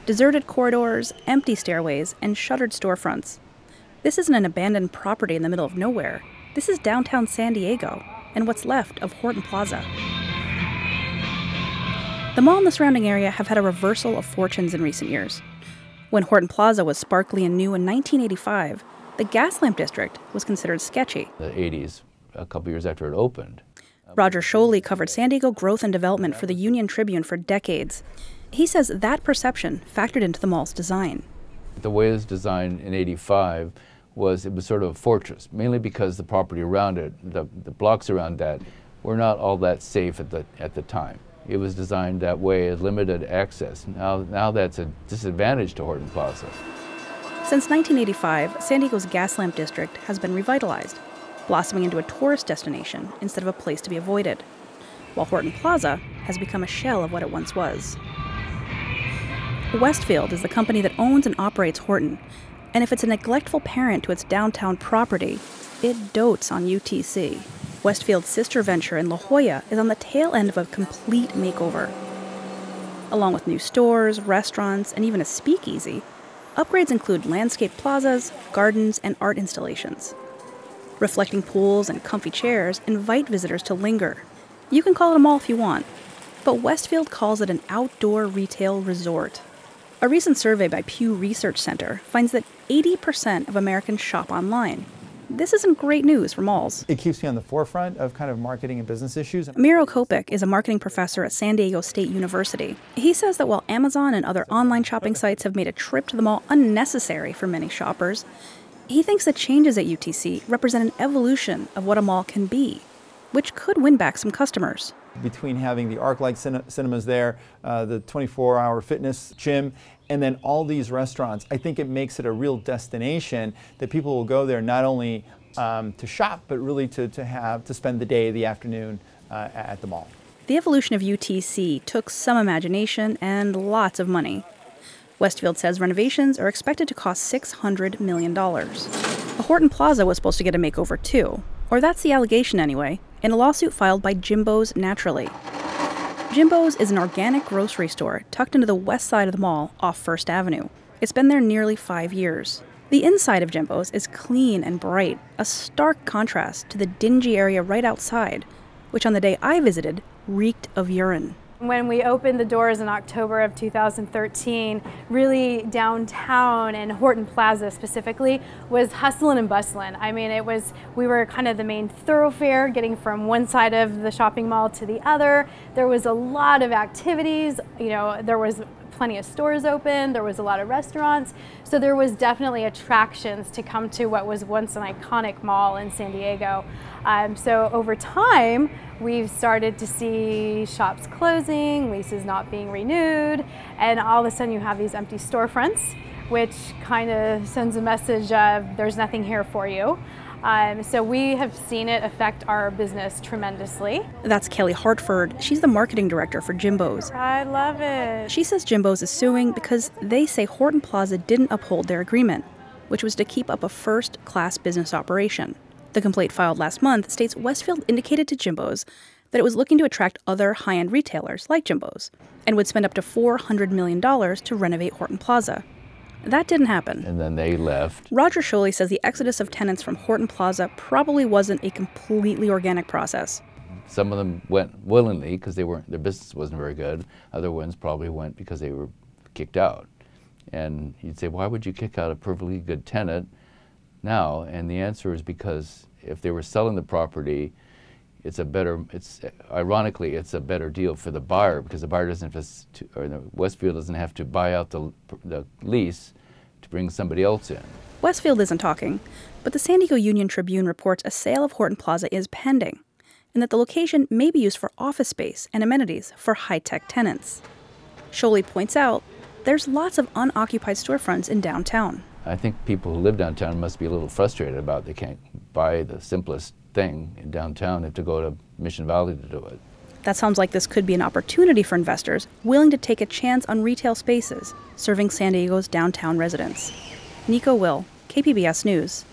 Deserted corridors, empty stairways, and shuttered storefronts. This isn't an abandoned property in the middle of nowhere. This is downtown San Diego, and what's left of Horton Plaza. The mall and the surrounding area have had a reversal of fortunes in recent years. When Horton Plaza was sparkly and new in 1985, the gas lamp district was considered sketchy. The 80s, a couple years after it opened. Roger Scholey covered San Diego growth and development for the Union Tribune for decades. He says that perception factored into the mall's design. The way it was designed in 85 was it was sort of a fortress, mainly because the property around it, the blocks around that, were not all that safe at the time. It was designed that way as limited access. Now that's a disadvantage to Horton Plaza. Since 1985, San Diego's gas lamp district has been revitalized, blossoming into a tourist destination instead of a place to be avoided, while Horton Plaza has become a shell of what it once was. Westfield is the company that owns and operates Horton, and if it's a neglectful parent to its downtown property, it dotes on UTC. Westfield's sister venture in La Jolla is on the tail end of a complete makeover. Along with new stores, restaurants, and even a speakeasy, upgrades include landscaped plazas, gardens, and art installations. Reflecting pools and comfy chairs invite visitors to linger. You can call it a mall if you want, but Westfield calls it an outdoor retail resort. A recent survey by Pew Research Center finds that 80% of Americans shop online. This isn't great news for malls. It keeps me on the forefront of kind of marketing and business issues. Miro Kopik is a marketing professor at San Diego State University. He says that while Amazon and other online shopping sites have made a trip to the mall unnecessary for many shoppers, he thinks the changes at UTC represent an evolution of what a mall can be, which could win back some customers. Between having the ArcLight cinemas there, the 24-hour fitness gym, and then all these restaurants, I think it makes it a real destination that people will go there not only to shop, but really to spend the day, the afternoon at the mall. The evolution of UTC took some imagination and lots of money. Westfield says renovations are expected to cost $600 million. The Horton Plaza was supposed to get a makeover too, or that's the allegation anyway, in a lawsuit filed by Jimbo's Naturally. Jimbo's is an organic grocery store tucked into the west side of the mall off First Avenue. It's been there nearly 5 years. The inside of Jimbo's is clean and bright, a stark contrast to the dingy area right outside, which on the day I visited reeked of urine. When we opened the doors in October of 2013, really downtown and Horton Plaza specifically was hustling and bustling. I mean, we were kind of the main thoroughfare getting from one side of the shopping mall to the other. There was a lot of activities, there was plenty of stores open, there was a lot of restaurants, so there was definitely attractions to come to what was once an iconic mall in San Diego. So over time, we've started to see shops closing, leases not being renewed, and all of a sudden you have these empty storefronts, which kind of sends a message of there's nothing here for you. So we have seen it affect our business tremendously. That's Kelly Hartford. She's the marketing director for Jimbo's. I love it. She says Jimbo's is suing because they say Horton Plaza didn't uphold their agreement, which was to keep up a first-class business operation. The complaint filed last month states Westfield indicated to Jimbo's that it was looking to attract other high-end retailers like Jimbo's and would spend up to $400 million to renovate Horton Plaza. That didn't happen. And then they left. Roger Scholey says the exodus of tenants from Horton Plaza probably wasn't a completely organic process. Some of them went willingly because their business wasn't very good. Other ones probably went because they were kicked out. And you'd say, why would you kick out a perfectly good tenant now? And the answer is because if they were selling the property, ironically, it's a better deal for the buyer because the buyer doesn't have Westfield doesn't have to buy out the lease to bring somebody else in. Westfield isn't talking, but the San Diego Union Tribune reports a sale of Horton Plaza is pending, and that the location may be used for office space and amenities for high-tech tenants. Scholey points out there's lots of unoccupied storefronts in downtown. I think people who live downtown must be a little frustrated about they can't buy the simplest thing in downtown. They have to go to Mission Valley to do it. That sounds like this could be an opportunity for investors willing to take a chance on retail spaces serving San Diego's downtown residents. Neiko Will, KPBS News.